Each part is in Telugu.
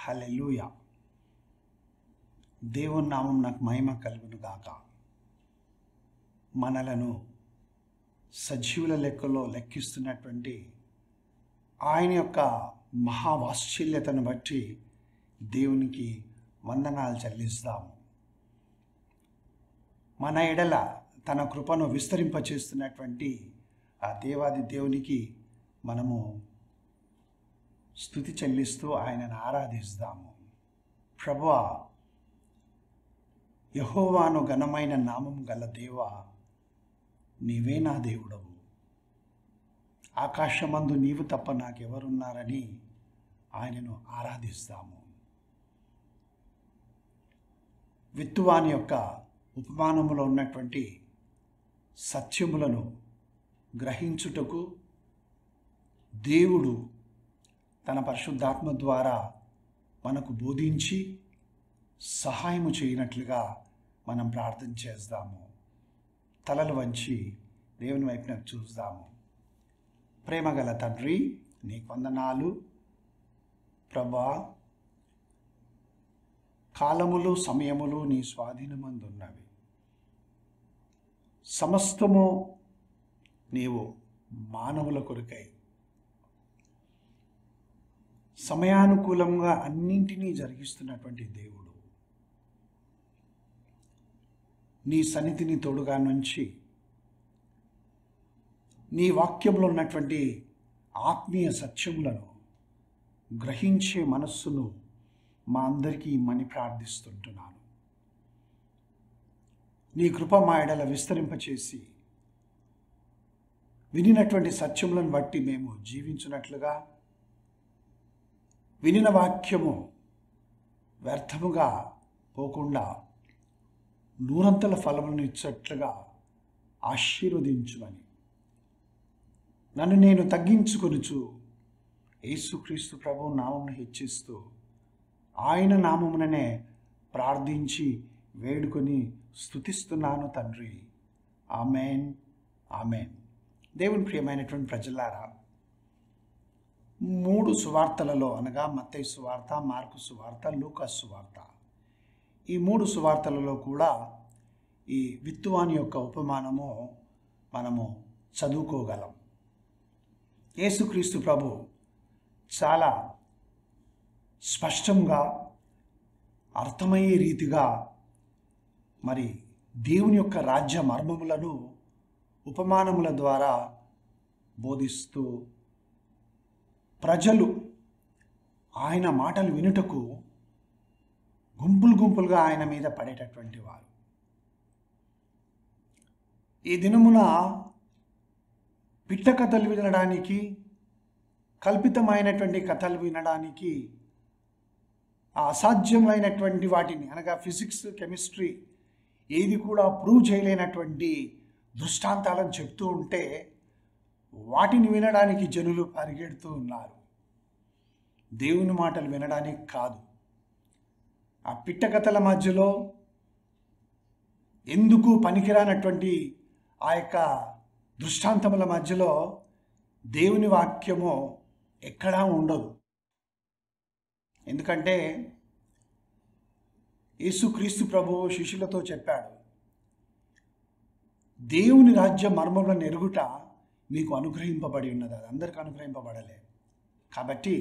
హల్లెలూయా. దేవుని నామం నాకు మహిమ కలుగును గాక. మనలను సజీవుల లెక్కలో లెక్కిస్తున్నటువంటి ఆయన యొక్క మహావాత్సల్యతను బట్టి దేవునికి వందనాలు చెల్లిస్తాము. మన ఎడల తన కృపను విస్తరింపచేస్తున్నటువంటి ఆ దేవాది దేవునికి మనము స్తుతి చెల్లిస్తూ ఆయనను ఆరాధిస్తాము. ప్రభువా, యెహోవాను ఘనమైన నామం గల దేవా, నీవే నా దేవుడవు. ఆకాశమందు నీవు తప్ప నాకెవరున్నారని ఆయనను ఆరాధిస్తాము. విత్తువాని యొక్క ఉపమానములో ఉన్నటువంటి సత్యములను గ్రహించుటకు దేవుడు తన పరిశుద్ధాత్మ ద్వారా మనకు బోధించి సహాయము చేయనట్లుగా మనం ప్రార్థన చేద్దాము. తలలు వంచి దేవుని వైపునకు చూద్దాము. ప్రేమగల తండ్రి, నీకు వందనాలు ప్రభా. కాలములు సమయములు నీ స్వాధీనమందున్నవి. సమస్తము నీవు మానవుల కొరకై సమయానుకూలంగా అన్నింటినీ జరిగిస్తున్నటువంటి దేవుడు. నీ సన్నిధిని తోడుగా నుంచి నీ వాక్యంలో ఉన్నటువంటి ఆత్మీయ సత్యములను గ్రహించే మనస్సును మా అందరికీ ఇమ్మని ప్రార్థిస్తుంటున్నాను. నీ కృప మా ఎడల విస్తరింపచేసి వినినటువంటి సత్యములను బట్టి మేము జీవించున్నట్లుగా, వినిన వాక్యము వ్యర్థముగా పోకుండా నూరంతల ఫలములను ఇచ్చేట్లుగా ఆశీర్వదించుమని నన్ను నేను తగ్గించుకొనుచు యేసుక్రీస్తు ప్రభువు నామమును హెచ్చిస్తూ ఆయన నామముననే ప్రార్థించి వేడుకొని స్తుతిస్తున్నాను తండ్రి. Amen, amen. దేవుని ప్రియమైనటువంటి ప్రజలారా, 3 సువార్తలలో అనగా మత్తయి సువార్త, మార్కు సువార్త, లూకా సువార్త, ఈ 3 సువార్తలలో కూడా ఈ విత్తువాని యొక్క ఉపమానము మనము చదువుకోగలం. యేసుక్రీస్తు ప్రభు చాలా స్పష్టంగా అర్థమయ్యే రీతిగా మరి దేవుని యొక్క రాజ్య మర్మములను ఉపమానముల ద్వారా బోధిస్తూ ప్రజలు ఆయన మాటలు వినుటకు గుంపులుగా ఆయన మీద పడేటటువంటి వారు. ఈ దినమున పిట్ట కథలు వినడానికి, కల్పితమైనటువంటి కథలు వినడానికి, అసాధ్యమైనటువంటి వాటిని అనగా ఫిజిక్స్, కెమిస్ట్రీ ఏది కూడా ప్రూవ్ చేయలేనటువంటి దృష్టాంతాలను చెప్తూ ఉంటే వాటిని వినడానికి జనులు పరిగెడుతూ ఉన్నారు. దేవుని మాటలు వినడానికి కాదు. ఆ పిట్ట కథల మధ్యలో ఎందుకు పనికిరానటువంటి ఆ యొక్క దృష్టాంతముల మధ్యలో దేవుని వాక్యము ఎక్కడా ఉండదు. ఎందుకంటే యేసుక్రీస్తు ప్రభువు శిష్యులతో చెప్పాడు, దేవుని రాజ్య మర్మములను ఎరుగుట మీకు అనుగ్రహింపబడి ఉన్నది, అది అందరికీ అనుగ్రహింపబడలే. కాబట్టి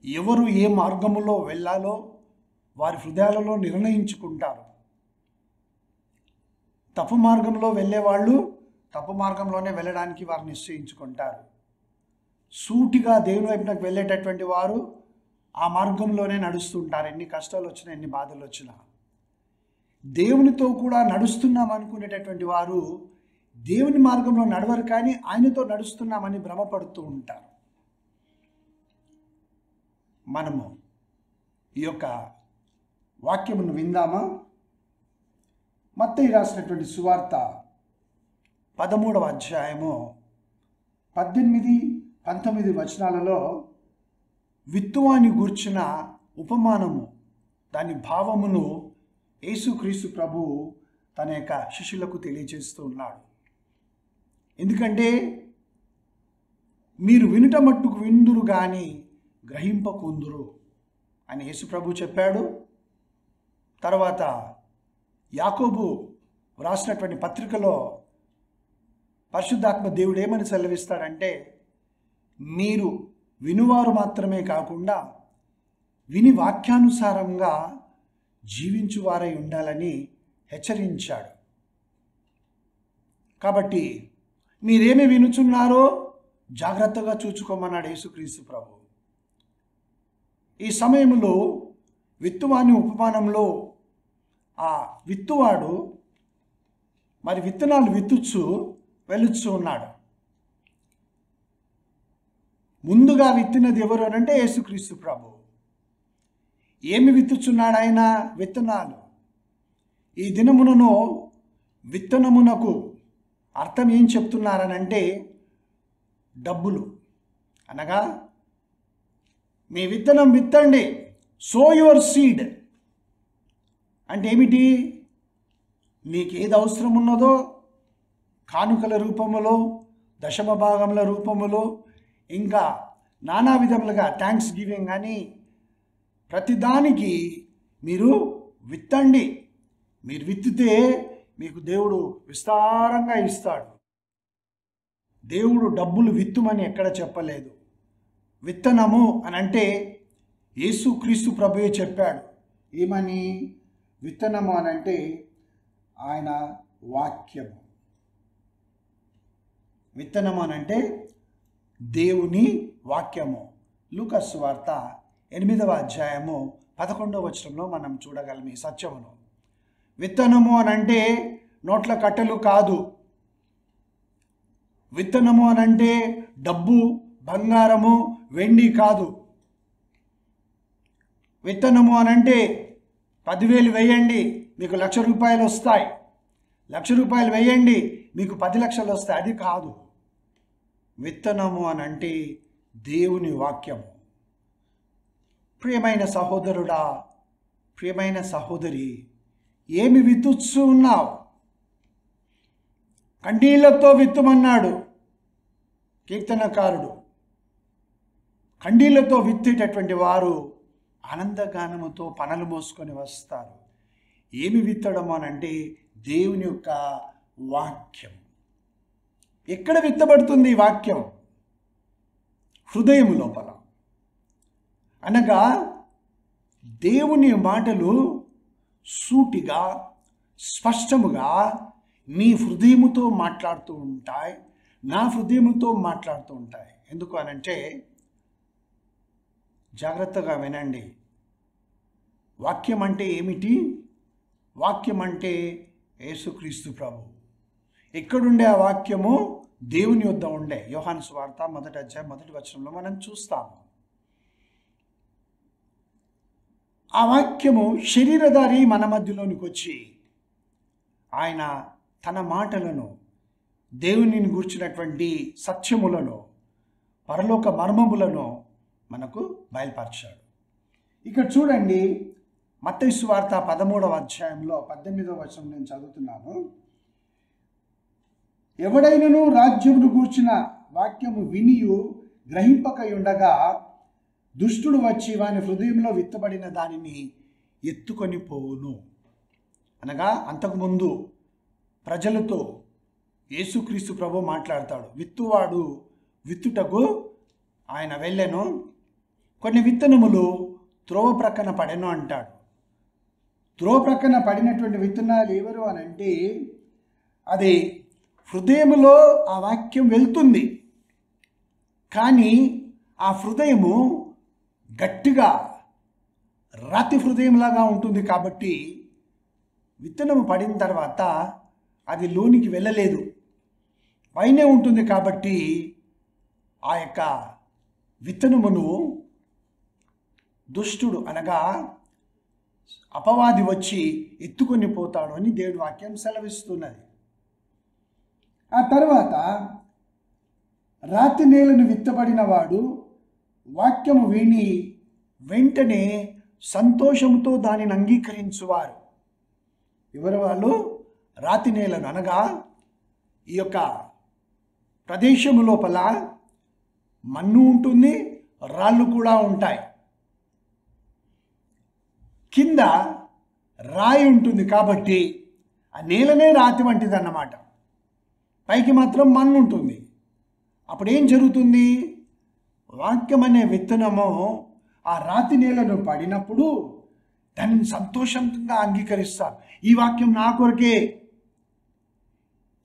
ఎవరు ఏ మార్గములో వెళ్ళాలో వారి హృదయాలలో నిర్ణయించుకుంటారు. తప్పు మార్గంలో వెళ్ళేవాళ్ళు తప్పు మార్గంలోనే వెళ్ళడానికి వారు నిశ్చయించుకుంటారు. సూటిగా దేవుని వైపునకు వెళ్ళేటటువంటి వారు ఆ మార్గంలోనే నడుస్తుంటారు. ఎన్ని కష్టాలు వచ్చినా, ఎన్ని బాధలు వచ్చినా. దేవునితో కూడా నడుస్తున్నాం అనుకునేటటువంటి వారు దేవుని మార్గంలో నడవరు, కానీ ఆయనతో నడుస్తున్నామని భ్రమపడుతూ ఉంటారు. మనము ఈ యొక్క వాక్యమును విందామా? మత్తయి రాసినటువంటి సువార్త 13వ అధ్యాయము 18-19 వచనాలలో విత్తువాని గూర్చిన ఉపమానము, దాని భావమును యేసుక్రీస్తు ప్రభువు తన యొక్క శిష్యులకు తెలియజేస్తూ ఉన్నాడు. ఎందుకంటే మీరు వినుట మట్టుకు విందురు కానీ గ్రహింపకుందురు. అని యేసు ప్రభు చెప్పాడు. తర్వాత యాకోబు వ్రాసినటువంటి పత్రికలో పరిశుద్ధాత్మ దేవుడు ఏమని సెలవిస్తాడంటే, మీరు వినువారు మాత్రమే కాకుండా విని వాక్యానుసారంగా జీవించువారై ఉండాలని హెచ్చరించాడు. కాబట్టి మీరేమి వినుచున్నారో జాగ్రత్తగా చూచుకోమన్నాడు యేసుక్రీస్తు ప్రభు. ఈ సమయంలో విత్తువాని ఉపమానంలో ఆ విత్తువాడు మరి విత్తనాలు విత్తుచ్చు వెలుచు ఉన్నాడు. ముందుగా విత్తినది ఎవరు అనంటే యేసుక్రీస్తు ప్రభు. ఏమి విత్తుచున్నాడు ఆయన? విత్తనాలు. ఈ దినమునను విత్తనమునకు అర్థం ఏం చెప్తున్నారనంటే డబ్బులు. అనగా మీ విత్తనం విత్తండి, సో యువర్ సీడ్ అంటే ఏమిటి? నీకు ఏది అవసరం ఉన్నదో కానుకల రూపములో, దశమ భాగముల రూపములో, ఇంకా నానా విధములుగా థ్యాంక్స్ గివింగ్ అని ప్రతిదానికి మీరు విత్తండి. మీరు విత్తితే మీకు దేవుడు విస్తారంగా ఇస్తాడు. దేవుడు డబ్బులు విత్తుమని ఎక్కడ చెప్పలేదు. విత్తనము అని అంటే యేసుక్రీస్తు ప్రభువే చెప్పాడు. ఏమని? విత్తనము అని అంటే ఆయన వాక్యము. విత్తనము అని అంటే దేవుని వాక్యము. లూకా సువార్త 8వ అధ్యాయము 11వ వచనంలో మనం చూడగలం ఈ సత్యమును. విత్తనము అని అంటే నోట్ల కట్టెలు కాదు. విత్తనము అని అంటే డబ్బు, బంగారము, వెండి కాదు. విత్తనము అని అంటే 10,000 వేయండి మీకు ₹1,00,000 వస్తాయి, ₹1,00,000 వేయండి మీకు 10 లక్షలు వస్తాయి. అది కాదు. విత్తనము అని అంటే దేవుని వాక్యము. ప్రియమైన సహోదరుడా, ప్రియమైన సహోదరి, ఏమి విత్తుచ్చు ఉన్నావు? కండీళ్లతో విత్తుమన్నాడు కీర్తనకారుడు. కండీళ్లతో విత్తేటటువంటి వారు ఆనందగానముతో పనలు మోసుకొని వస్తారు. ఏమి విత్తడం అనంటే దేవుని యొక్క వాక్యం. ఎక్కడ విత్తబడుతుంది ఈ వాక్యం? హృదయం లోపల. అనగా దేవుని మాటలు సూటిగా, స్పష్టముగా నీ హృదయముతో మాట్లాడుతూ ఉంటాయి, నా హృదయముతో మాట్లాడుతూ ఉంటాయి. ఎందుకు అనంటే జాగ్రత్తగా వినండి. వాక్యం అంటే ఏమిటి? వాక్యం అంటే యేసుక్రీస్తు ప్రభు. ఎక్కడుండే ఆ వాక్యము? దేవుని యొద్ద ఉండే. యోహాను సువార్త 1వ అధ్యాయం 1వ వచనంలో మనం చూస్తాము. ఆ వాక్యము శరీరధారి మన మధ్యలోనికి వచ్చి ఆయన తన మాటలను, దేవునిని గూర్చినటువంటి సత్యములను, పరలోక మర్మములను మనకు బయలుపరిచాడు. ఇక్కడ చూడండి, మత్తయి సువార్త 13వ అధ్యాయంలో 18వ వచనం నేను చదువుతున్నాను. ఎవడైనను రాజ్యమును గూర్చిన వాక్యము వినియు గ్రహింపకయుండగా దుష్టుడు వచ్చి వాని హృదయంలో విత్తబడిన దానిని ఎత్తుకొని పోవును. అనగా అంతకుముందు ప్రజలతో యేసుక్రీస్తు ప్రభు మాట్లాడతాడు. విత్తువాడు విత్తుటకు ఆయన వెళ్ళెను, కొన్ని విత్తనములు త్రోవ ప్రక్కన పడెను అంటాడు. త్రోవ ప్రక్కన పడినటువంటి విత్తనాలు ఎవరు అని అంటే అది హృదయములో ఆ వాక్యం వెళ్తుంది, కానీ ఆ హృదయము గట్టిగా రాతి హృదయంలాగా ఉంటుంది. కాబట్టి విత్తనము పడిన తర్వాత అది లోనికి వెళ్ళలేదు, పైనే ఉంటుంది. కాబట్టి ఆ యొక్క విత్తనమును దుష్టుడు అనగా అపవాది వచ్చి ఎత్తుకొని పోతాడు అని దేవుని వాక్యం సెలవిస్తున్నది. ఆ తర్వాత రాతి నేలను విత్తబడిన వాడు వాక్యము విని వెంటనే సంతోషంతో దానిని అంగీకరించువారు. ఎవరు వాళ్ళు? రాతి నేలను అనగా ఈ యొక్క ప్రదేశము లోపల మన్ను ఉంటుంది, రాళ్ళు కూడా ఉంటాయి. కింద రాయి ఉంటుంది కాబట్టి ఆ నేలనే రాతి వంటిది అన్నమాట. పైకి మాత్రం మన్ను ఉంటుంది. అప్పుడు ఏం జరుగుతుంది? వాక్యం అనే విత్తనము ఆ రాతి నేలను పడినప్పుడు దానిని సంతోషంగా అంగీకరిస్తారు. ఈ వాక్యం నా కొరకే,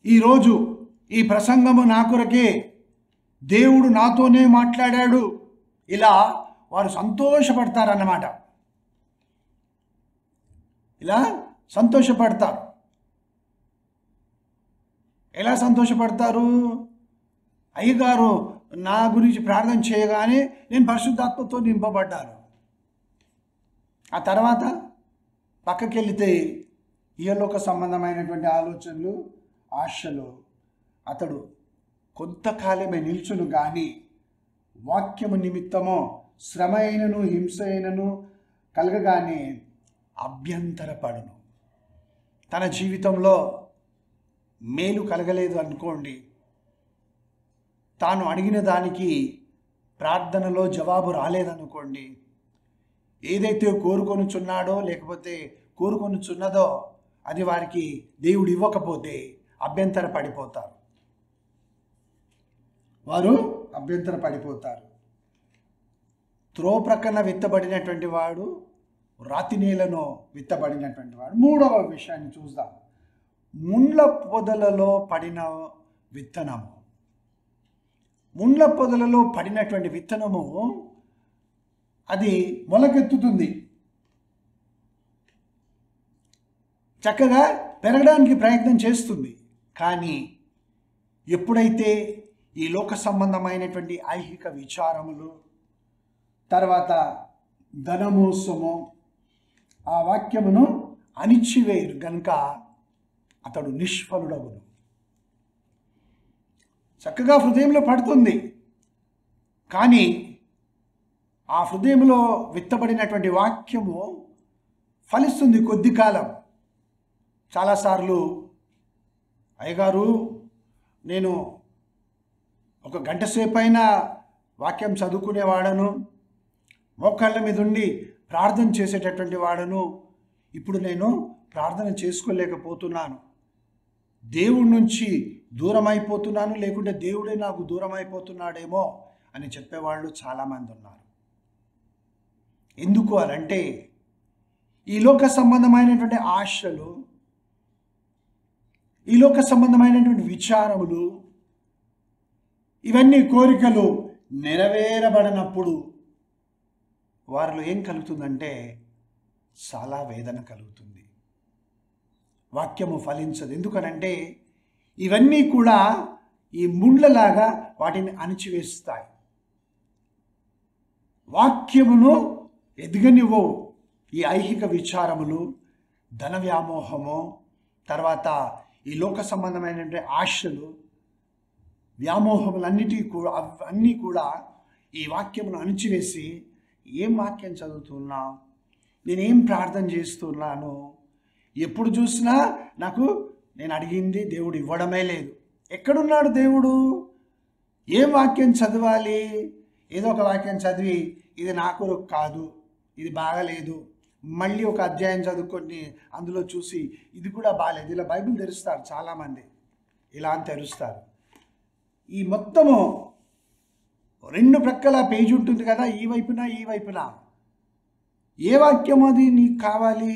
ఈరోజు ఈ ప్రసంగము నా కొరకే, దేవుడు నాతోనే మాట్లాడాడు, ఇలా వారు సంతోషపడతారన్నమాట. ఇలా సంతోషపడతారు. ఎలా సంతోషపడతారు? అయ్యగారు నా గురించి ప్రార్థన చేయగానే నేను పరిశుద్ధాత్మతో నింపబడ్డాను. ఆ తర్వాత పక్కకి వెళితే ఇహలోక సంబంధమైనటువంటి ఆలోచనలు, ఆశలు అతడు కొంతకాలమే నిల్చును కానీ వాక్యము నిమిత్తమో శ్రమ అయినను హింస అయినను కలగగానే అభ్యంతరపడును. తన జీవితంలో మేలు కలగలేదు అనుకోండి, తాను అడిగిన దానికి ప్రార్థనలో జవాబు రాలేదనుకోండి, ఏదైతే కోరుకొనుచున్నాడో లేకపోతే కోరుకొనుచున్నదో అది వారికి దేవుడు ఇవ్వకపోతే అభ్యంతర పడిపోతారు. వారు అభ్యంతర పడిపోతారు. త్రో ప్రక్కన విత్తబడినటువంటి వాడు, రాతి నేలను విత్తబడినటువంటి వాడు. మూడవ విషయాన్ని చూద్దాం. ముండ్ల పొదలలో పడిన విత్తనము. ముండ్ల పొదలలో పడినటువంటి విత్తనము అది మొలకెత్తుతుంది, చక్కగా పెరగడానికి ప్రయత్నం చేస్తుంది. కానీ ఎప్పుడైతే ఈ లోక సంబంధమైనటువంటి ఐహిక విచారములు, తర్వాత ధనమోసము ఆ వాక్యమును అణిచివేయరు గనుక అతడు నిష్ఫలుడగును. చక్కగా హృదయంలో పడుతుంది, కానీ ఆ హృదయంలో విత్తబడినటువంటి వాక్యము ఫలిస్తుంది కొద్ది కాలం. చాలాసార్లు అయ్యగారు నేను ఒక గంట సేపు అయినా వాక్యం చదువుకునేవాడను, మోకాళ్ళ మీద ఉండి ప్రార్థన చేసేటటువంటి వాడను, ఇప్పుడు నేను ప్రార్థన చేసుకోలేకపోతున్నాను, దేవుడి నుంచి దూరం అయిపోతున్నాను, లేకుంటే దేవుడే నాకు దూరం అయిపోతున్నాడేమో అని చెప్పేవాళ్ళు చాలామంది ఉన్నారు. ఎందుకు అనంటే ఈ లోక సంబంధమైనటువంటి ఆశలు, ఈ లోక సంబంధమైనటువంటి విచారములు, ఇవన్నీ కోరికలు నెరవేరబడినప్పుడు వారిలో ఏం కలుగుతుందంటే చాలా వేదన కలుగుతుంది. వాక్యము ఫలించదు. ఎందుకనంటే ఇవన్నీ కూడా ఈ ముళ్ళలాగా వాటిని అణిచివేస్తాయి. వాక్యమును ఎదగనివ్వవు. ఈ ఐహిక విచారములు, ధన వ్యామోహము, తర్వాత ఈ లోక సంబంధమైనటువంటి ఆశలు, అన్నీ కూడా ఈ వాక్యమును అణిచివేసి, ఏం వాక్యం చదువుతున్నా, నేనేం ప్రార్థన చేస్తున్నాను, ఎప్పుడు చూసినా నాకు నేను అడిగింది దేవుడు ఇవ్వడమే లేదు. ఎక్కడున్నాడు దేవుడు? ఏం వాక్యం చదవాలి? ఏదో ఒక వాక్యం చదివి ఇది నాకు కాదు, ఇది బాగలేదు, మళ్ళీ ఒక అధ్యాయం చదువుకొని అందులో చూసి ఇది కూడా బాగాలేదు, ఇలా బైబిల్ తెరుస్తారు చాలామంది, ఇలా అని తెరుస్తారు. ఈ మొత్తము రెండు ప్రక్కల పేజీ ఉంటుంది కదా, ఈ వైపున ఏ వాక్యం అది నీకు కావాలి,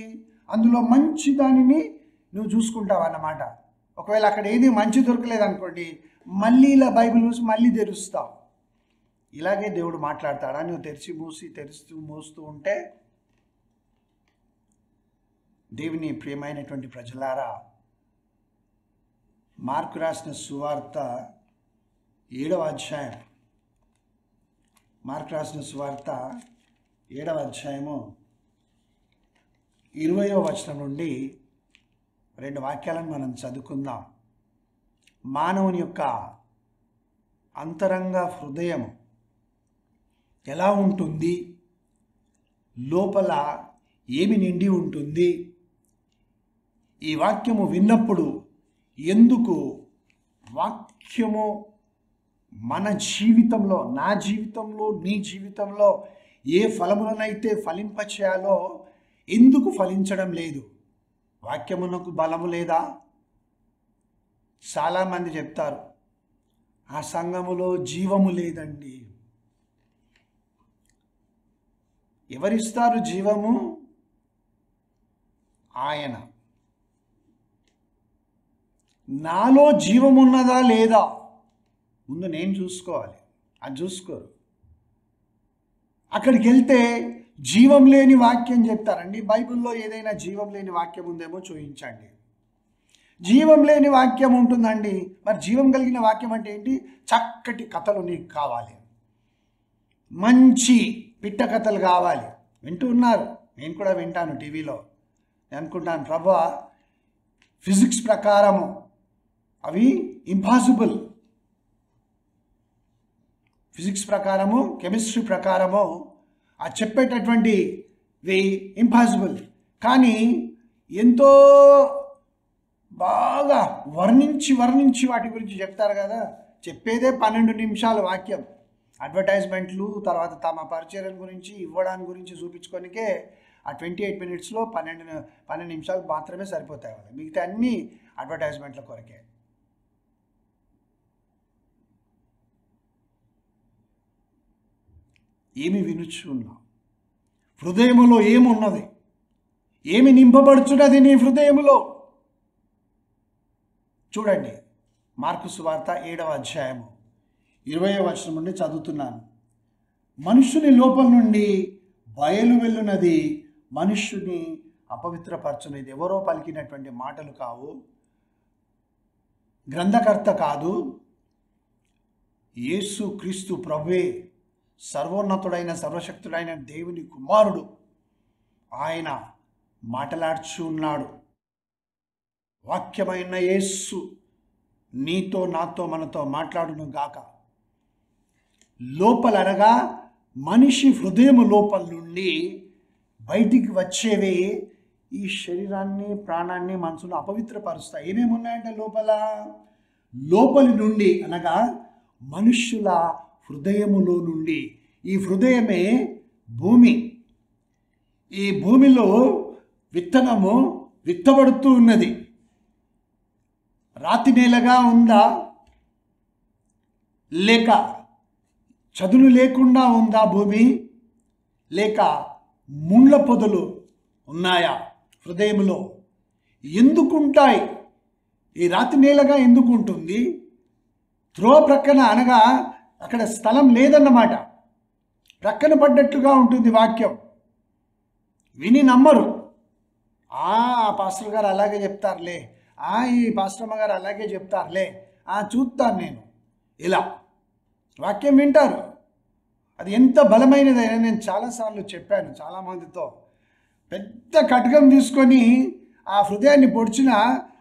అందులో మంచి దానిని నువ్వు చూసుకుంటావు అన్నమాట. ఒకవేళ అక్కడ ఏది మంచి దొరకలేదనుకోండి, మళ్ళీ ఇలా బైబిల్ చూసి మళ్ళీ తెరుస్తావు. ఇలాగే దేవుడు మాట్లాడతాడా? నువ్వు తెరుస్తూ మూస్తూ ఉంటే. దేవుని ప్రియమైనటువంటి ప్రజలారా, మార్కు రాసిన సువార్త 7వ అధ్యాయం, మార్కు రాసిన సువార్త 7వ అధ్యాయము 20వ వచనం నుండి 2 వాక్యాలను మనం చదువుకుందాం. మానవుని యొక్క అంతరంగ హృదయం ఎలా ఉంటుంది, లోపల ఏమి నిండి ఉంటుంది, ఈ వాక్యము విన్నప్పుడు ఎందుకు వాక్యము మన జీవితంలో, నా జీవితంలో, నీ జీవితంలో ఏ ఫలములనైతే ఫలింపచేయాలో ఎందుకు ఫలించడం లేదు? వాక్యమునకు బలము లేదా? చాలామంది చెప్తారు ఆ సంఘములో జీవము లేదండి. ఎవరిస్తారు జీవము? ఆయన. నాలో జీవం ఉన్నదా లేదా ముందు నేను చూసుకోవాలి. అది చూసుకోరు. అక్కడికి వెళ్తే జీవం లేని వాక్యం చెప్తారండి. బైబిల్లో ఏదైనా జీవం లేని వాక్యం ఉందేమో చూపించండి. జీవం లేని వాక్యం ఉంటుందండి. మరి జీవం కలిగిన వాక్యం అంటే ఏంటి? చక్కటి కథలు నీకు కావాలి, మంచి పిట్ట కథలు కావాలి. వింటూ ఉన్నారు, నేను కూడా వింటాను టీవీలో. నేను అనుకుంటాను, ప్రభువా, ఫిజిక్స్ ప్రకారము అవి ఇంపాసిబుల్, ఫిజిక్స్ ప్రకారము, కెమిస్ట్రీ ప్రకారము ఆ చెప్పేటటువంటివి ఇంపాసిబుల్. కానీ ఎంతో బాగా వర్ణించి వాటి గురించి చెప్తారు కదా. చెప్పేదే 12 నిమిషాల వాక్యం. అడ్వర్టైజ్మెంట్లు, తర్వాత తమ పరిచయం గురించి ఇవ్వడానికి గురించి చూపించుకోనికే ఆ 28 మినిట్స్లో 12 నిమిషాలు మాత్రమే సరిపోతాయి వాళ్ళు. మిగతా అన్ని అడ్వర్టైజ్మెంట్ల కొరకే. ఏమి వినుచున్నావు? హృదయములో ఏమున్నది? ఏమి నింపబడుచున్నది నీ హృదయములో? చూడండి, మార్కు సువార్త 7వ అధ్యాయము 20వ వచనం నుండి చదువుతున్నాను. మనుష్యుని లోపల నుండి బయలు వెళ్ళునది మనుష్యుని అపవిత్రపరచునేది. ఎవరో పలికినటువంటి మాటలు కావు, గ్రంథకర్త కాదు, యేసు క్రీస్తు ప్రభువే, సర్వోన్నతుడైన సర్వశక్తుడైన దేవుని కుమారుడు. ఆయన మాట్లాడుచు ఉన్నాడు. వాక్యమైన యేసు నీతో, నాతో, మనతో మాట్లాడును గాక. లోపలనగా మనిషి హృదయం లోపల నుండి బయటికి వచ్చేవే ఈ శరీరాన్ని, ప్రాణాన్ని, మనసును అపవిత్రపరుస్తాయి. ఏమేమి ఉన్నాయంటే లోపలి నుండి అనగా మనుష్యుల హృదయములో నుండి. ఈ హృదయమే భూమి. ఈ భూమిలో విత్తనము విత్తబడుతూ ఉన్నది. రాతి నేలగా ఉందా, లేక చదును లేకుండా ఉందా భూమి, లేక ముండ్ల పొదలు ఉన్నాయా హృదయంలో? ఎందుకుంటాయి? ఈ రాతి నేలగా ఎందుకు ఉంటుంది? త్రోవ ప్రక్కన అనగా అక్కడ స్థలం లేదన్నమాట. ప్రక్కన పడ్డట్లుగా ఉంటుంది వాక్యం. విని నమ్మరు. ఆ పాస్టర్ గారు అలాగే చెప్తారులే, ఈ పాస్టర్మ గారు అలాగే చెప్తారులే, చూస్తాను నేను, ఇలా వాక్యం వింటారు. అది ఎంత బలమైనదైనా నేను చాలాసార్లు చెప్పాను చాలామందితో. పెద్ద ఖడ్గం తీసుకొని ఆ హృదయాన్ని పొడిచిన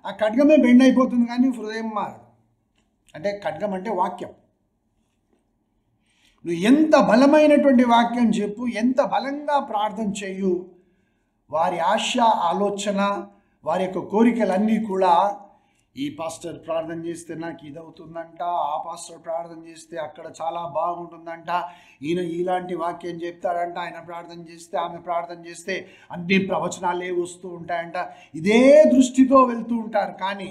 ఆ ఖడ్గమే బెండ్ అయిపోతుంది, కానీ హృదయం మారదు. అంటే ఖడ్గం అంటే వాక్యం. నువ్వు ఎంత బలమైనటువంటి వాక్యం చెప్పు, ఎంత బలంగా ప్రార్థన చేయు, వారి ఆశ, ఆలోచన, వారి యొక్క కోరికలన్నీ కూడా ఈ పాస్టర్ ప్రార్థన చేస్తే నాకు ఇది అవుతుందంట, ఆ పాస్టర్ ప్రార్థన చేస్తే అక్కడ చాలా బాగుంటుందంట, ఈయన ఇలాంటి వాక్యం చెప్తాడంట, ఆయన ప్రార్థన చేస్తే, ఆమె ప్రార్థన చేస్తే అన్ని ప్రవచనాలే వస్తూ ఉంటాయంట. ఇదే దృష్టితో వెళ్తూ ఉంటారు. కానీ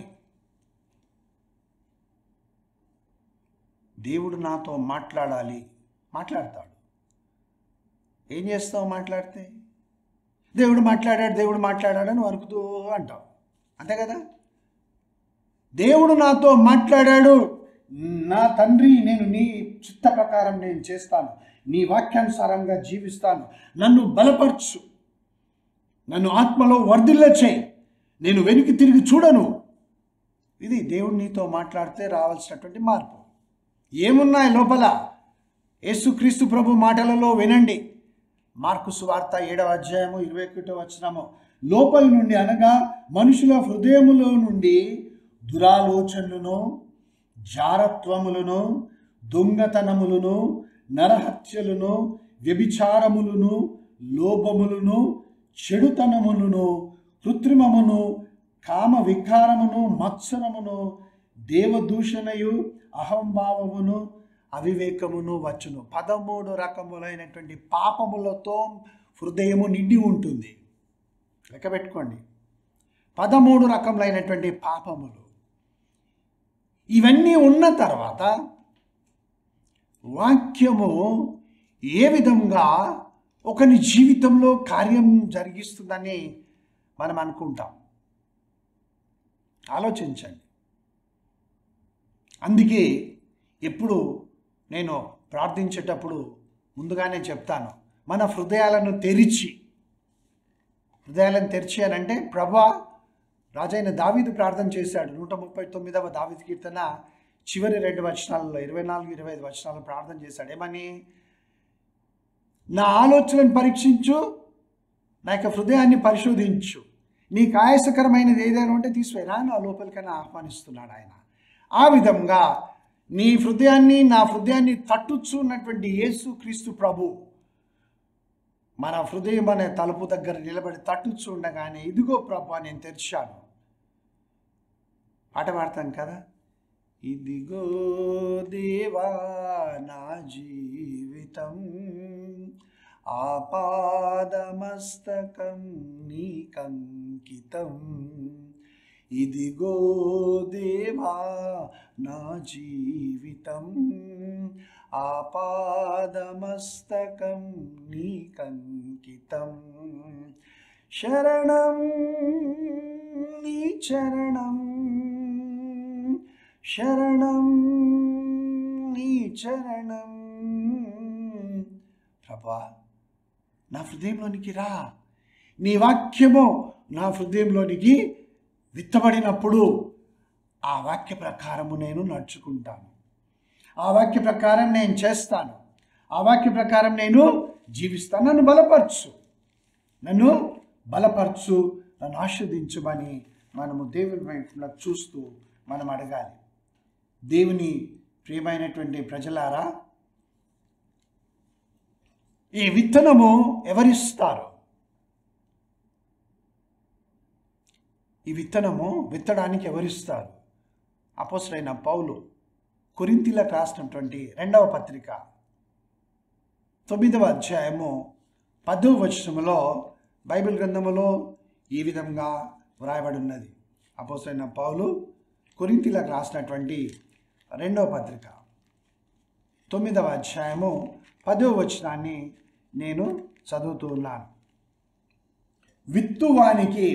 దేవుడు నాతో మాట్లాడాలి, మాట్లాడతాడు. ఏం చేస్తావు మాట్లాడితే? దేవుడు మాట్లాడాడని వరుకుతూ అంటావు, అంతే కదా. దేవుడు నాతో మాట్లాడాడు, నా తండ్రి, నేను నీ చిత్త ప్రకారం నేను చేస్తాను, నీ వాక్యానుసారంగా జీవిస్తాను, నన్ను బలపరచు, నన్ను ఆత్మలో వర్ధిల్ల చేయి, నేను వెనక్కి తిరిగి చూడను. ఇది దేవుడు నీతో మాట్లాడితే రావాల్సినటువంటి మార్పు. ఏమున్నాయి లోపల? యేసుక్రీస్తు ప్రభు మాటలలో వినండి. మార్కు సువార్త 7వ అధ్యాయము 21వ వచనము. లోపలి నుండి అనగా మనుషుల హృదయములో నుండి దురాలోచనలను, జారత్వములను, దొంగతనములను, నరహత్యలను, వ్యభిచారములను, లోభములను, చెడుతనములను, కృత్రిమమును, కామ వికారమును, మత్సరమును, దేవదూషణయు, అహంభావమును, అవివేకమును వచ్చును. 13 రకములైనటువంటి పాపములతో హృదయము నిండి ఉంటుంది. లెక్కబెట్టుకోండి. 13 రకములైనటువంటి పాపములు. ఇవన్నీ ఉన్న తర్వాత వాక్యము ఏ విధంగా ఒకని జీవితంలో కార్యం జరిగిస్తుందని మనం అనుకుంటాం. ఆలోచించండి. అందుకే ఎప్పుడు నేను ప్రార్థించేటప్పుడు ముందుగానే చెప్తాను, మన హృదయాలను తెరిచి అని అంటే, ప్రభువా, రాజైన దావీదు ప్రార్థన చేశాడు. 139వ దావీదు కీర్తన చివరి 2 వచనాలలో 24-25 వచనాలు ప్రార్థన చేశాడు. ఏమని? నా ఆలోచనను పరీక్షించు, నా యొక్క హృదయాన్ని పరిశోధించు, నీకు ఆయాసకరమైనది ఏదైనా ఉంటే తీసివేరా, నా లోపలికైనా ఆహ్వానిస్తున్నాడు ఆయన. ఆ విధంగా నీ హృదయాన్ని, నా హృదయాన్ని తట్టుచు ఉన్నటువంటి యేసు క్రీస్తు ప్రభు మన హృదయం అనే తలుపు దగ్గర నిలబడి తట్టుచు ఉండగానే, ఇదిగో ప్రభు నేను తెరిచాను. పాట పాడతాను కదా, ఇదిగో దేవా నా జీవితం, ఆపాదమస్తకం నీకంకితం. ఇదిగో దేవా నా జీవితం, ఆపాదమస్తకం నీకంకితం. శరణం నీ చరణం, శరణం నీ చరణం. ప్రభా, నా హృదయంలోనికి రా. నీ వాక్యము నా హృదయంలోనికి విత్తబడినప్పుడు ఆ వాక్య ప్రకారము నేను నడుచుకుంటాను, ఆ వాక్య ప్రకారం నేను చేస్తాను, ఆ వాక్య ప్రకారం నేను జీవిస్తాను. నన్ను బలపరచు, నన్ను ఆశీర్వదించమని మనము దేవుని వైపున చూస్తూ మనం అడగాలి. దేవుని ప్రియమైనటువంటి ప్రజలారా, ఈ విత్తనము ఎవరిస్తారు? ఈ విత్తనము విత్తడానికి ఎవరిస్తారు? అపోస్తలుడైన పౌలు కొరింథీయులకు రాసినటువంటి 2వ పత్రిక 9వ అధ్యాయము 10వ వచనములో బైబిల్ గ్రంథములో ఈ విధంగా వ్రాయబడి ఉన్నది. అపోస్తలుడైన పౌలు కొరింథీయులకు రాసినటువంటి 2వ పత్రిక 9వ అధ్యాయము 10వ వచనాన్ని నేను చదువుతూ ఉన్నాను. విత్తువానికి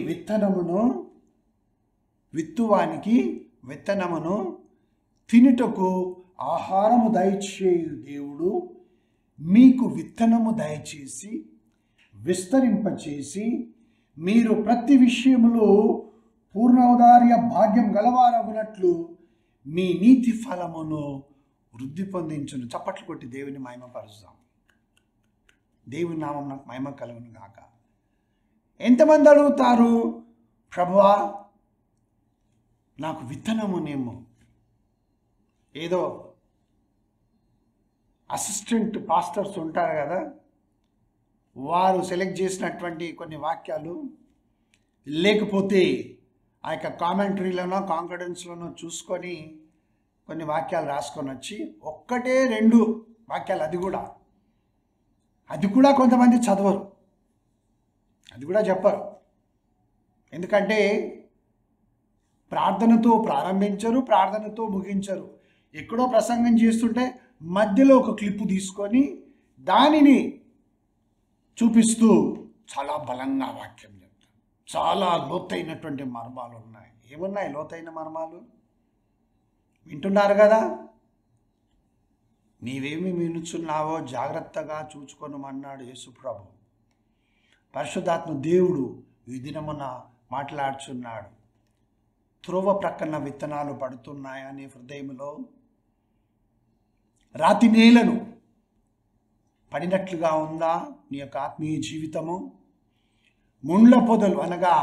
విత్తనమును తినుటకు ఆహారము దయచేయు దేవుడు మీకు విత్తనము దయచేసి విస్తరింపచేసి మీరు ప్రతి విషయములో పూర్ణౌదార్య భాగ్యం గలవారగునట్లు మీ నీతి ఫలమును వృద్ధి పొందించును. చప్పట్లు కొట్టి దేవుని మహిమపరుస్తాం. దేవుని నామం నాకు మహిమ కలుగును గాక. ఎంతమంది అడుగుతారు, ప్రభువా నాకు విత్తనమునేమో? ఏదో అసిస్టెంట్ పాస్టర్స్ ఉంటారు కదా, వారు సెలెక్ట్ చేసినటువంటి కొన్ని వాక్యాలు, లేకపోతే ఆ యొక్క కామెంటరీలోనో కాంకరెన్స్లోనో చూసుకొని కొన్ని వాక్యాలు రాసుకొని వచ్చి 1-2 వాక్యాలు, అది కూడా కొంతమంది చదవరు, అది కూడా చెప్పరు. ఎందుకంటే ప్రార్థనతో ప్రారంభించరు, ప్రార్థనతో ముగించరు. ఎక్కడో ప్రసంగం చేస్తుంటే మధ్యలో ఒక క్లిప్పు తీసుకొని దానిని చూపిస్తూ చాలా బలంగా వాక్యం చెప్తారు. చాలా లోతైనటువంటి మర్మాలు ఉన్నాయి. ఏమున్నాయి లోతైన మర్మాలు? వింటున్నారు కదా. నీవేమి వినుచున్నావో జాగ్రత్తగా చూచుకొనమన్నాడు యేసుప్రభు. పరిశుద్ధాత్మ దేవుడు ఈ దినమున మాట్లాడుచున్నాడు. త్రోవ ప్రక్కన విత్తనాలు పడుతున్నాయా నీ హృదయంలో? రాతి నేలను పడినట్లుగా ఉందా నీ యొక్క ఆత్మీయ జీవితము? ముండ్ల పొదలు అనగా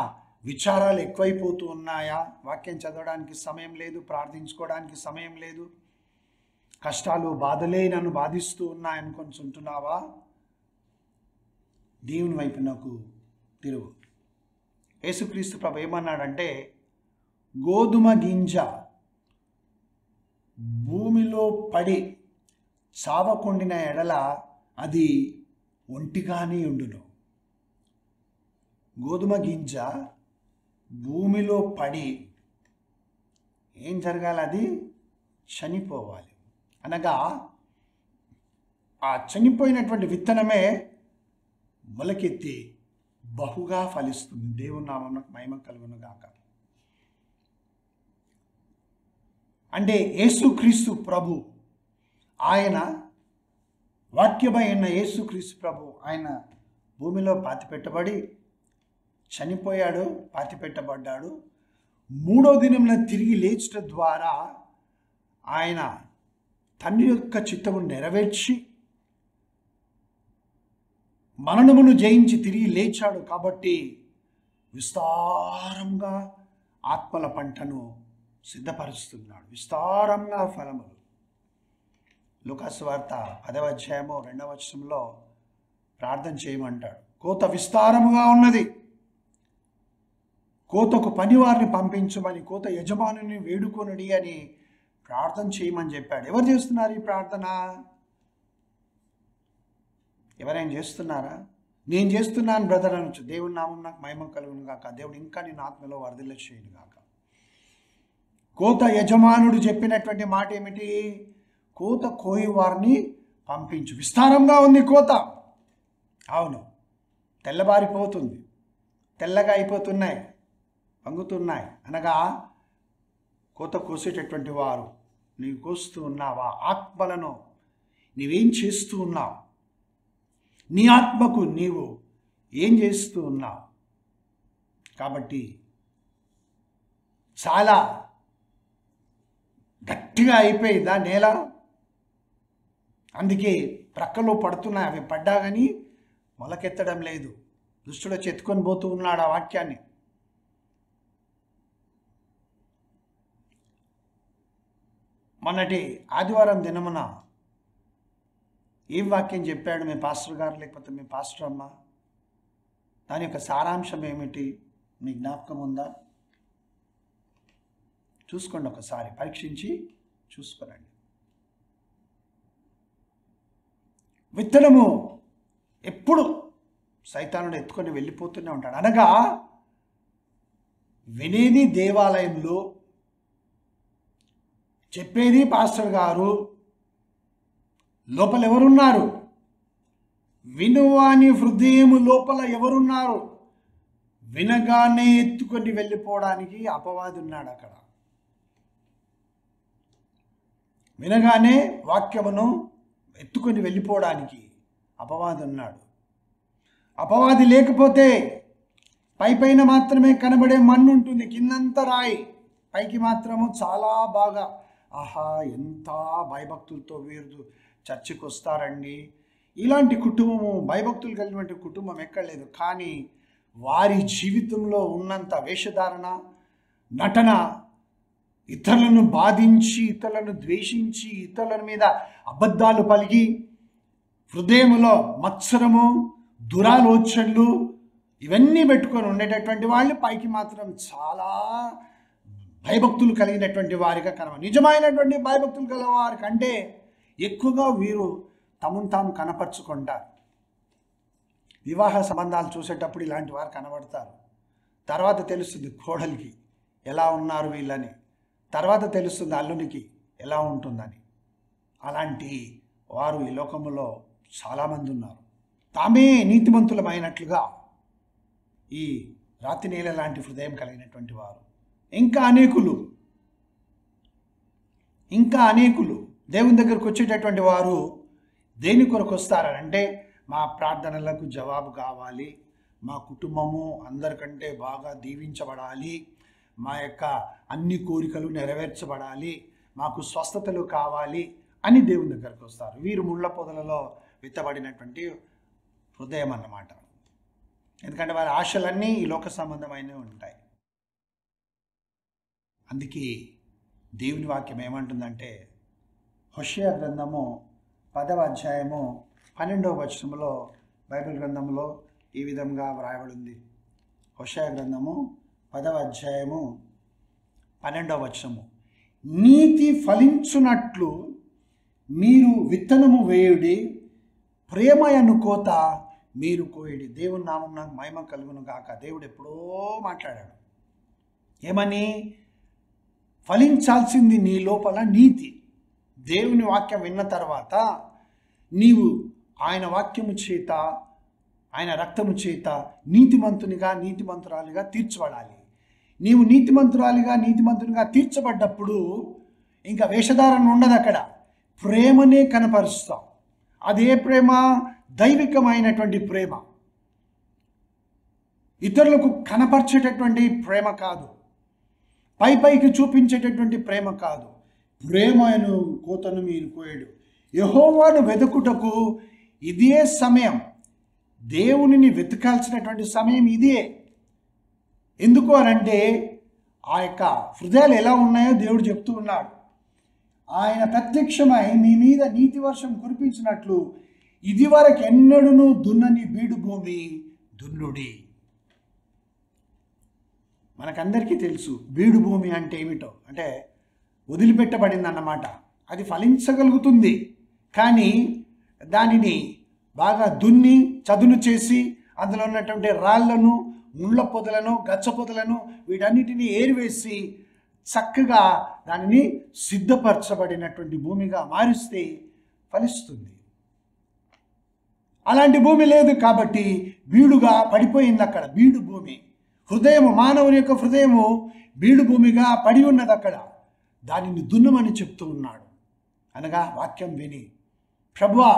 విచారాలు ఎక్కువైపోతూ ఉన్నాయా? వాక్యం చదవడానికి సమయం లేదు, ప్రార్థించుకోవడానికి సమయం లేదు, కష్టాలు బాధలే నన్ను బాధిస్తూ ఉన్నాయనుకుంటున్నావా? దేవుని వైపు నాకు తిరుగు. యేసుక్రీస్తు ప్రభు ఏమన్నాడంటే, గోధుమ గింజ భూమిలో పడి చావకుండిన ఎడల అది ఒంటిగానే ఉండును, గోధుమ గింజ భూమిలో పడి ఏం జరగాలి? అది చనిపోవాలి. అనగా ఆ చనిపోయినటువంటి విత్తనమే మొలకెత్తి బహుగా ఫలిస్తుంది. దేవుని నామమునకు మహిమ కలుగును గాక. అంటే యేసుక్రీస్తు ప్రభు, ఆయన వాక్యమైన యేసుక్రీస్తు ప్రభు, ఆయన భూమిలో పాతిపెట్టబడి చనిపోయాడు, పాతిపెట్టబడ్డాడు. 3వ దినమున తిరిగి లేచుట ద్వారా ఆయన తండ్రి యొక్క చిత్తము నెరవేర్చి మరణమును జయించి తిరిగి లేచాడు. కాబట్టి విస్తారంగా ఆత్మల పంటను సిద్ధపరుస్తున్నాడు, విస్తారంగా ఫలములు. లూకాసు వార్త 10వ అధ్యాయము 2వ వచనంలో ప్రార్థన చేయమంటాడు. కోత విస్తారముగా ఉన్నది, కోతకు పనివారిని పంపించమని, కోత యజమానుని వేడుకొనుడి అని ప్రార్థన చేయమని చెప్పాడు. ఎవరు చేస్తున్నారు ఈ ప్రార్థన? ఎవరైనా చేస్తున్నారా? నేను చేస్తున్నాను బ్రదర్ అనొచ్చు. దేవుని నామం నాకు మహిమ కలుగును గాక. దేవుడు ఇంకా నేను ఆత్మలో వరదల చేయను గాక. కోత యజమానుడు చెప్పినటువంటి మాట ఏమిటి? కోత కోయి వారిని పంపించు. విస్తారంగా ఉంది కోత. అవును, తెల్లబారిపోతుంది, తెల్లగా అయిపోతున్నాయి, వంగుతున్నాయి. అనగా కోత కోసేటటువంటి వారు నీవు కోస్తూ ఉన్నావా? ఆత్మలను నీవేం చేస్తూ ఉన్నావు? నీ ఆత్మకు నీవు ఏం చేస్తూ ఉన్నావు? కాబట్టి చాలా గట్టిగా అయిపోయిందా నేల? అందుకే ప్రక్కలో పడుతున్నాయి. అవి పడ్డా కానీ మొలకెత్తడం లేదు. దుష్టుడు చెత్తుకొని పోతూ ఉన్నాడు ఆ వాక్యాన్ని. మొన్నటి ఆదివారం దినమున ఏం వాక్యం చెప్పాడు మీ పాస్టర్ గారు, లేకపోతే మీ పాస్టర్ అమ్మ? దాని యొక్క సారాంశం ఏమిటి? మీ జ్ఞాపకం ఉందా? చూసుకోండి, ఒకసారి పరీక్షించి చూసుకోనండి. విత్తనము ఎప్పుడు సైతానుడు ఎత్తుకొని వెళ్ళిపోతూనే ఉంటాడు. అనగా వినేది దేవాలయంలో, చెప్పేది పాస్టర్ గారు, లోపల ఎవరున్నారు? వినువాని హృదయము లోపల ఎవరున్నారు? వినగానే ఎత్తుకొని వెళ్ళిపోవడానికి అపవాది ఉన్నాడు అక్కడ. వినగానే వాక్యమును ఎత్తుకొని వెళ్ళిపోవడానికి అపవాది ఉన్నాడు. అపవాది లేకపోతే పైపైన మాత్రమే కనబడే మన్ను ఉంటుంది, కిందంతా రాయి, పైకి మాత్రము చాలా బాగా ఆహా ఎంత భయభక్తులతో వీరు చర్చికి వస్తారండి. ఇలాంటి కుటుంబము, భయభక్తులు కలిగినటువంటి కుటుంబం ఎక్కడ లేదు. కానీ వారి జీవితంలో ఉన్నంత వేషధారణ, నటన, ఇతరులను బాధించి, ఇతరులను ద్వేషించి, ఇతరుల మీద అబద్ధాలు పలిగి, హృదయములో మత్సరము, దురాలోచనలు ఇవన్నీ పెట్టుకొని ఉండేటటువంటి వాళ్ళు పైకి మాత్రం చాలా భయభక్తులు కలిగినటువంటి వారిగా కనబడి, నిజమైనటువంటి భయభక్తులు కలిగిన వారి కంటే ఎక్కువగా వీరు తమను తాము కనపరుచుకుంటారు. వివాహ సంబంధాలు చూసేటప్పుడు ఇలాంటి వారు కనబడతారు. తర్వాత తెలుస్తుంది కోడలికి ఎలా ఉన్నారు వీళ్ళని, తర్వాత తెలుస్తుంది అల్లునికి ఎలా ఉంటుందని. అలాంటి వారు ఈ లోకంలో చాలామంది ఉన్నారు. తామే నీతిమంతులమైనట్లుగా ఈ రాతి నేల లాంటి హృదయం కలిగినటువంటి వారు ఇంకా అనేకులు దేవుని దగ్గరకు వచ్చేటటువంటి వారు దేని కొరకు వస్తారంటే, మా ప్రార్థనలకు జవాబు కావాలి, మా కుటుంబము అందరికంటే బాగా దీవించబడాలి, మా యొక్క అన్ని కోరికలు నెరవేర్చబడాలి, మాకు స్వస్థతలు కావాలి అని దేవుని దగ్గరకు వస్తారు. వీరు ముళ్ళ పొదలలో విత్తబడినటువంటి హృదయం అన్నమాట. ఎందుకంటే వారి ఆశలన్నీ ఈ లోక సంబంధమైనవి ఉంటాయి. అందుకే దేవుని వాక్యం ఏమంటుందంటే, హోషేయ గ్రంథము 10వ అధ్యాయము 12వ వచనంలో బైబిల్ గ్రంథంలో ఈ విధంగా వ్రాయబడింది. హోషేయ గ్రంథము 10వ అధ్యాయము 12వ వచనము, నీతి ఫలించునట్లు మీరు విత్తనము వేయుడి, ప్రేమ అను కోత మీరు కోయడి. దేవుని నామం నాకు మహిమ కలుగును గాక. దేవుడు ఎప్పుడో మాట్లాడాడు. ఏమని? ఫలించాల్సింది నీ లోపల నీతి. దేవుని వాక్యం విన్న తర్వాత నీవు ఆయన వాక్యము చేత, ఆయన రక్తము చేత నీతిమంతునిగా, నీతిమంతురాలిగా తీర్చబడాలి. నీవు నీతిమంతునిగా తీర్చబడ్డప్పుడు ఇంకా వేషధారణ ఉండదు. అక్కడ ప్రేమనే కనపరుస్తాం. అదే ప్రేమ దైవికమైనటువంటి ప్రేమ, ఇతరులకు కనపరిచేటటువంటి ప్రేమ కాదు, పైకి చూపించేటటువంటి ప్రేమ కాదు. ప్రేమను కోతను మీరు కోయడు. యెహోవాను వెతుకుటకు ఇదే సమయం. దేవునిని వెతకాల్సినటువంటి సమయం ఇదే. ఎందుకు అనంటే ఆ యొక్క హృదయాలు ఎలా ఉన్నాయో దేవుడు చెప్తూ ఉన్నాడు. ఆయన ప్రత్యక్షమై మీ మీద నీతి వర్షం కురిపించినట్లు ఇదివరకు ఎన్నడూను దున్నని బీడు భూమి దున్నుడి. మనకందరికీ తెలుసు బీడు భూమి అంటే ఏమిటో. అంటే వదిలిపెట్టబడింది అన్నమాట. అది ఫలించగలుగుతుంది, కానీ దానిని బాగా దున్ని చదును చేసి అందులో ఉన్నటువంటి రాళ్లను, ముళ్ళ పొదలను, గచ్చ పొదలను వీటన్నిటిని ఏరివేసి చక్కగా దానిని సిద్ధపరచబడినటువంటి భూమిగా మారిస్తే ఫలిస్తుంది. అలాంటి భూమి లేదు కాబట్టి బీడుగా పడిపోయింది. అక్కడ బీడు భూమి, హృదయము, మానవుని యొక్క హృదయము బీడు భూమిగా పడి ఉన్నది. అక్కడ దానిని దున్నమని చెప్తూ ఉన్నాడు. అనగా వాక్యం విని, ప్రభువా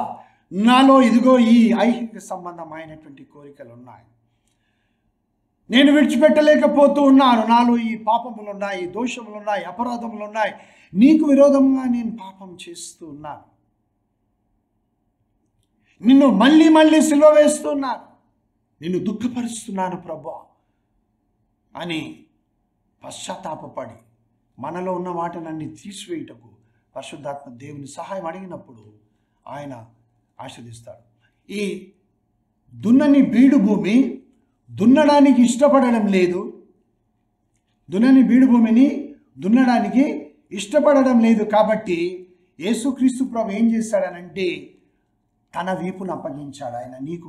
నాలో ఇదిగో ఈ ఐహిక సంబంధమైనటువంటి కోరికలు ఉన్నాయి, నేను విడిచిపెట్టలేకపోతూ ఉన్నాను, నాలో ఈ పాపములు ఉన్నాయి, దోషములు ఉన్నాయి, అపరాధములు ఉన్నాయి, నీకు విరోధంగా నేను పాపం చేస్తూ ఉన్నాను, నిన్ను మళ్ళీ మళ్ళీ సిలువ వేస్తున్నాను, నిన్ను దుఃఖపరుస్తున్నాను ప్రభువా అని పశ్చాత్తాపపడి మనలో ఉన్న వాటినన్నీ తీసివేయుటకు పరిశుద్ధాత్మ దేవుని సహాయం అడిగినప్పుడు ఆయన ఆశీర్వదిస్తాడు. ఈ దున్నని బీడు భూమి దున్నడానికి ఇష్టపడడం లేదు. దున్నని బీడు భూమిని దున్నడానికి ఇష్టపడడం లేదు. కాబట్టి యేసుక్రీస్తు ప్రభు ఏం చేశాడనంటే తన వీపును అప్పగించాడు. ఆయన నీకు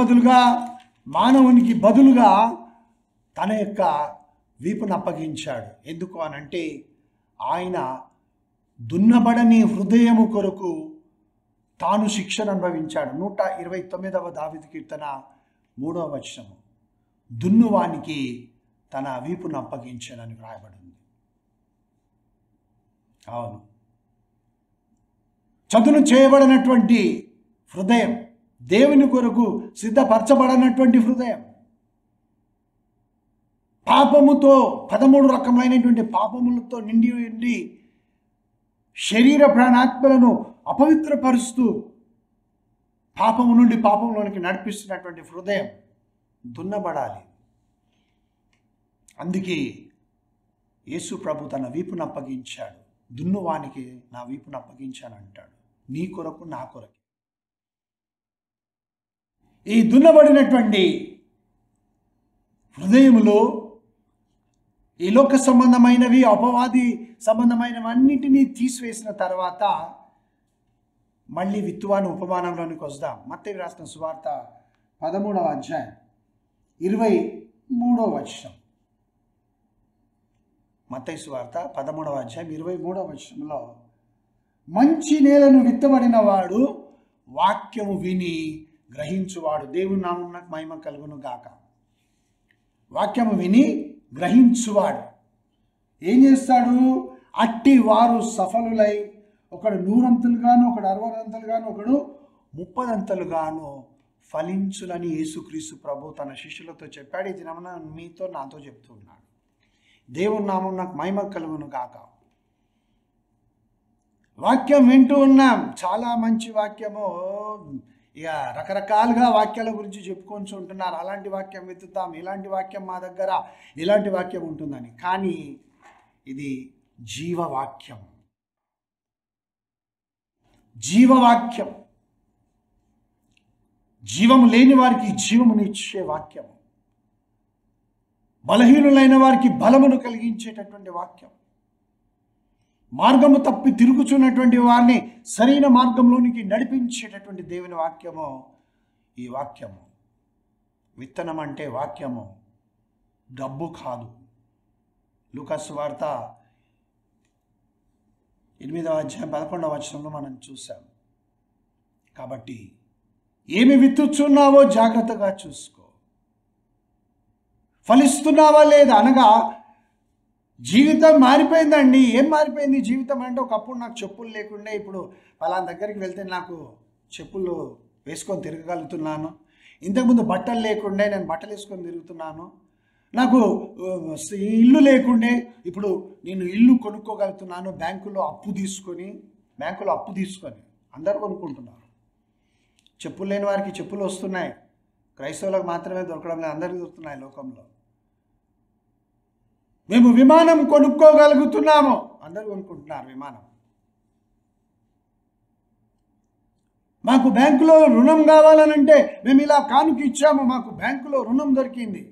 బదులుగా మానవునికి బదులుగా తన యొక్క వీపును అప్పగించాడు. ఎందుకు అనంటే ఆయన దున్నబడని హృదయము కొరకు తాను శిక్షను అనుభవించాడు. 129వ దావీదు కీర్తన 3వ వచనము, దున్నువానికి తన వీపును అప్పగించానని వ్రాయబడింది. అవును, చదును చేయబడినటువంటి హృదయం, దేవుని కొరకు సిద్ధపరచబడినటువంటి హృదయం, పాపముతో 13 రకమైనటువంటి పాపములతో నిండి ఉండి శరీర ప్రాణాత్మలను అపవిత్రపరుస్తూ పాపము నుండి పాపంలోనికి నడిపిస్తున్నటువంటి హృదయం దున్నబడాలి. అందుకే యేసు ప్రభు తన వీపును అప్పగించాడు. దున్నువానికి నా వీపును అప్పగించాను అంటాడు. నీ కొరకు, నా కొరకు. ఈ దున్నబడినటువంటి హృదయములో ఈ లోక సంబంధమైనవి, అపవాది సంబంధమైనవన్నిటినీ తీసివేసిన తర్వాత మళ్ళీ విత్తువాని ఉపమానంలోనికి వస్తాం. మత్తయి రాసిన సువార్త 13వ అధ్యాయం 23వ వచనం. మత్తయి సువార్త 13వ అధ్యాయం 23వ వచనంలో, మంచి నేలను విత్తబడిన వాడు వాక్యము విని గ్రహించువాడు. దేవుని నామమునకు మహిమ కలుగును గాక. వాక్యము విని గ్రహించువాడు ఏం చేస్తాడు? అట్టి వారు సఫలులై ఒకడు 100 అంతలుగాను, ఒకడు 60 అంతలుగాను, ఒకడు 30 అంతలుగాను ఫలించులని యేసుక్రీస్తు ప్రభు తన శిష్యులతో చెప్పాడు. ఇది మీతో నాతో చెప్తూ ఉన్నాడు. దేవుని నామం నాకు మహిమ కలుగును గాక. వాక్యం వింటూ ఉన్నాం, చాలా మంచి వాక్యము. ఇక రకరకాలుగా వాక్యాల గురించి చెప్పుకొని ఉంటున్నారు. అలాంటి వాక్యం వెతుకుతాం, ఇలాంటి వాక్యం మా దగ్గర, ఇలాంటి వాక్యం ఉంటుందని. కానీ ఇది జీవవాక్యం. జీవవాక్యం, జీవము లేని వారికి జీవమునిచ్చే వాక్యం, బలహీనులైన వారికి బలమును కలిగించేటటువంటి వాక్యం. మార్గము తప్పి తిరుగుచున్నటువంటి వారిని సరైన మార్గంలోనికి నడిపించేటటువంటి దేవుని వాక్యము ఈ వాక్యము. విత్తనం అంటే వాక్యము, డబ్బు కాదు. లూకా సువార్త 8వ అధ్యాయం 11వ వచనంలో మనం చూసాం. కాబట్టి ఏమి విత్తుచున్నావో జాగ్రత్తగా చూసుకో. ఫలిస్తున్నావా లేదా? అనగా జీవితం మారిపోయిందండి. ఏం మారిపోయింది జీవితం అంటే, ఒకప్పుడు నాకు చెప్పులు లేకుండే ఇప్పుడు పలానా దగ్గరికి వెళ్తే నాకు చెప్పులు వేసుకొని తిరగగలుగుతున్నాను. ఇంతకుముందు బట్టలు లేకుండే నేను బట్టలు వేసుకొని తిరుగుతున్నాను. నాకు ఇల్లు లేకుండే ఇప్పుడు నేను ఇల్లు కొనుక్కోగలుగుతున్నాను. బ్యాంకులో అప్పు తీసుకొని అందరూ కొనుక్కుంటున్నారు. చెప్పులు లేని వారికి చెప్పులు వస్తున్నాయి. క్రైస్తవులకు మాత్రమే దొరకడం లేదు, అందరికీ దొరుకుతున్నాయి లోకంలో. మేము విమానం కొనుక్కోగలుగుతున్నాము, అందరూ కొనుక్కుంటున్నారు విమానం. మాకు బ్యాంకులో రుణం కావాలనంటే మేము ఇలా కానుక ఇచ్చాము, మాకు బ్యాంకులో రుణం దొరికింది.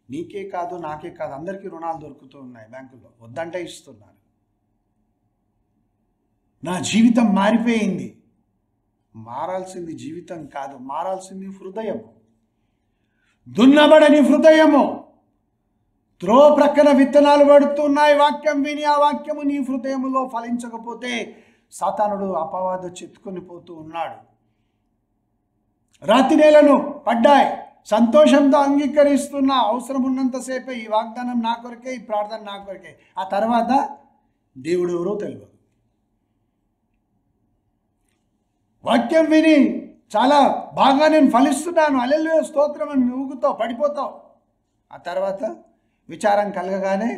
నీకే కాదు నాకే కాదు అందరికీ రుణాలు దొరుకుతూ ఉన్నాయి బ్యాంకులో, వద్దంటే ఇస్తున్నారు. నా జీవితం మారిపోయింది. మారాల్సింది జీవితం కాదు, మారాల్సింది హృదయము. దున్నబడని హృదయము. త్రో ప్రక్కన విత్తనాలు పడుతున్నాయి. వాక్యం విని ఆ వాక్యము నీ హృదయములో ఫలించకపోతే సాతానుడు అపవాదు చెత్తుకొని పోతూ ఉన్నాడు. రాతి నేలను పడ్డాయి, సంతోషంతో అంగీకరిస్తున్నా. అవసరం ఉన్నంతసేపే ఈ వాగ్దానం నా కొరకే, ఈ ప్రార్థన నా కొరకే. ఆ తర్వాత దేవుడు ఎవరో తెలియదు. వాక్యం విని చాలా బాగా నేను ఫలిస్తున్నాను, హల్లెలూయా స్తోత్రం అని ఊగుతావు, పడిపోతావు. ఆ తర్వాత విచారం కలగగానే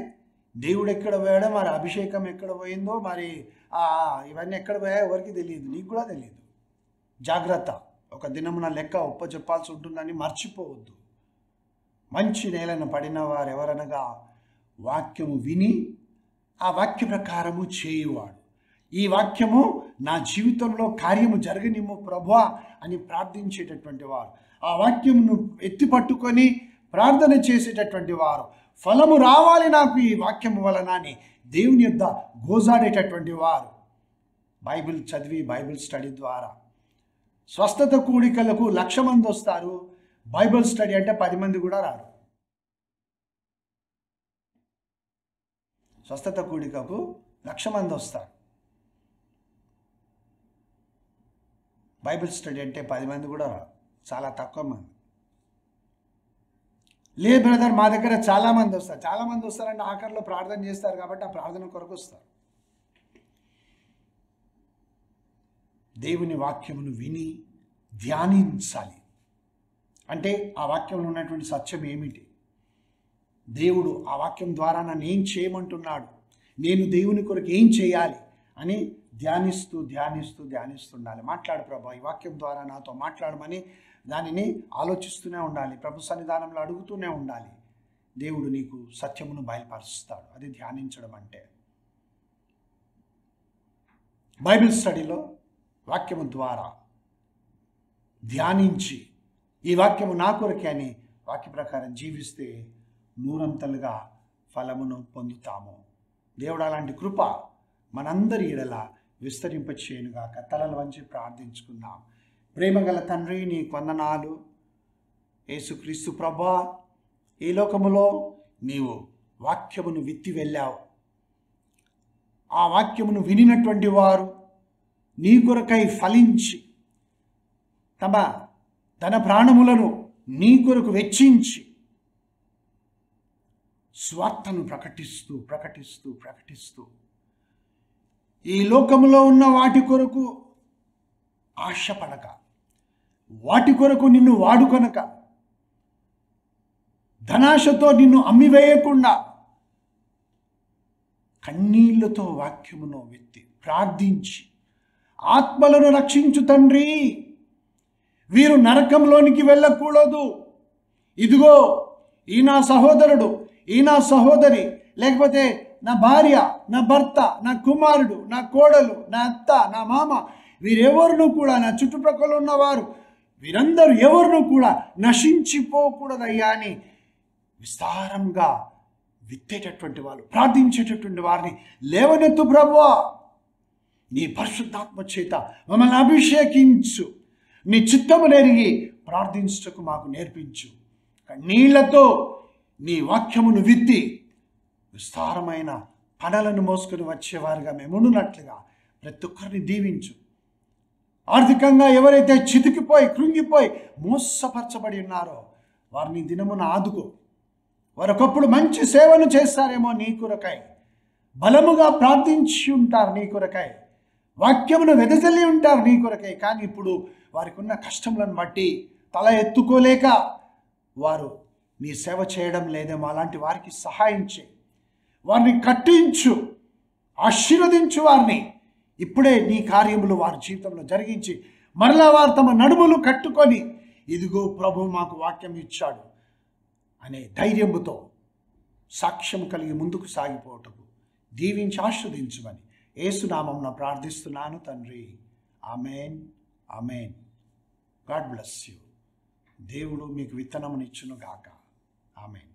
దేవుడు ఎక్కడ పోయాడో, మరి అభిషేకం ఎక్కడ పోయిందో, మరి ఇవన్నీ ఎక్కడ పోయాయో ఎవరికి తెలియదు, నీకు కూడా తెలియదు. జాగ్రత్త. ఒక దినమున లెక్క చెప్పాల్సి ఉంటుందని మర్చిపోవద్దు. మంచి నేలను పడిన వారు ఎవరనగా వాక్యము విని ఆ వాక్య ప్రకారము చేయువాడు. ఈ వాక్యము నా జీవితంలో కార్యము జరగనిమ్ము ప్రభువా అని ప్రార్థించేటటువంటి వారు, ఆ వాక్యమును ఎత్తి పట్టుకొని ప్రార్థన చేసేటటువంటి వారు, ఫలము రావాలి నాకు ఈ వాక్యము వలన అని దేవుని యొద్ద గోజాడేటటువంటి వారు, బైబిల్ చదివి బైబిల్ స్టడీ ద్వారా స్వస్థత కూడికలకు 1,00,000 మంది వస్తారు. బైబిల్ స్టడీ అంటే 10 మంది కూడా రారు. స్వస్థత కూడికకు 1,00,000 మంది వస్తారు. బైబిల్ స్టడీ అంటే 10 మంది కూడా రారు, చాలా తక్కువ మంది. లే బ్రదర్ మా దగ్గర చాలామంది వస్తారు. చాలామంది వస్తారంటే ఆఖరిలో ప్రార్థన చేస్తారు కాబట్టి ఆ ప్రార్థన కొరకు వస్తారు. దేవుని వాక్యమును విని ధ్యానించాలి. అంటే ఆ వాక్యంలో ఉన్నటువంటి సత్యం ఏమిటి, దేవుడు ఆ వాక్యం ద్వారా నన్ను ఏం చేయమంటున్నాడు, నేను దేవుని కొరకు ఏం చేయాలి అని ధ్యానిస్తుండాలి. మాట్లాడు ప్రభా, ఈ వాక్యం ద్వారా నాతో మాట్లాడమని దానిని ఆలోచిస్తూనే ఉండాలి. ప్రభు సన్నిధానంలో అడుగుతూనే ఉండాలి. దేవుడు నీకు సత్యమును బయలుపరుస్తాడు. అది ధ్యానించడం అంటే. బైబిల్ స్టడీలో వాక్యము ద్వారా ధ్యానించి ఈ వాక్యము నా కొరకే అని వాక్య ప్రకారం జీవిస్తే 100 ఫలమును పొందుతాము. దేవుడు అలాంటి కృప మనందరి ఎడల విస్తరింపచేయునుగాక. తలలు వంచి ప్రార్థించుకుందాం. ప్రేమగల తండ్రి, నీ వందనాలు. యేసుక్రీస్తు ప్రభువా, ఈ లోకములో నీవు వాక్యమును విత్తి వెళ్ళావు. ఆ వాక్యమును వినినటువంటి వారు నీ కొరకై ఫలించి తమ ధన ప్రాణములను నీ కొరకు వెచ్చించి స్వార్థను ప్రకటిస్తూ ఈ లోకములో ఉన్న వాటి కొరకు ఆశపడక, వాటి కొరకు నిన్ను వాడుకొనక, ధనాశతో నిన్ను అమ్మివేయకుండా కన్నీళ్లతో వాక్యమును వెత్తి ప్రార్థించి ఆత్మలను రక్షించు తండ్రి. వీరు నరకంలోనికి వెళ్ళకూడదు. ఇదిగో ఈ నా సహోదరుడు, ఈ నా సహోదరి, లేకపోతే నా భార్య, నా భర్త, నా కుమారుడు, నా కోడలు, నా అత్త, నా మామ, వీరెవరును కూడా, నా చుట్టుప్రక్కల ఉన్నవారు, వీరందరూ ఎవరును కూడా నశించిపోకూడదయ్యా అని విస్తారంగా విత్తేటటువంటి వాళ్ళు, ప్రార్థించేటటువంటి వారిని లేవనెత్తు ప్రభువా. నీ పరిశుద్ధాత్మ చేత మమ్మల్ని అభిషేకించు. నీ చిత్తము నెరిగి ప్రార్థించుటకు మాకు నేర్పించు. నీళ్లతో నీ వాక్యమును విత్తి విస్తారమైన పనులను మోసుకొని వచ్చేవారుగా మేము ఉండునట్లుగా ప్రతి ఒక్కరిని దీవించు. ఆర్థికంగా ఎవరైతే చితికిపోయి కృంగిపోయి మోసపరచబడి ఉన్నారో వారిని దినమున ఆదుకో. వారు ఒకప్పుడు మంచి సేవను చేస్తారేమో నీ కొరకై, బలముగా ప్రార్థించి ఉంటారు నీ కొరకై, వాక్యమును వెదజల్లి ఉంటారు నీ కొరకై. కానీ ఇప్పుడు వారికి ఉన్న కష్టములను బట్టి తల ఎత్తుకోలేక వారు నీ సేవ చేయడం లేదేమో. అలాంటి వారికి సహాయం చేయి, వారిని కట్టించు, ఆశీర్వదించు. వారిని ఇప్పుడే నీ కార్యములు వారి జీవితంలో జరిగించి మరలా వారు తమ నడుములు కట్టుకొని ఇదిగో ప్రభు మాకు వాక్యం ఇచ్చాడు అనే ధైర్యముతో సాక్ష్యం కలిగి ముందుకు సాగిపోవటకు దీవించి ఆశీర్వదించమని యేసునామమున ప్రార్థిస్తున్నాను తండ్రి. Amen, amen. God bless you. దేవుడు మీకు విత్తనమునిచ్చును గాక. ఆమెన్.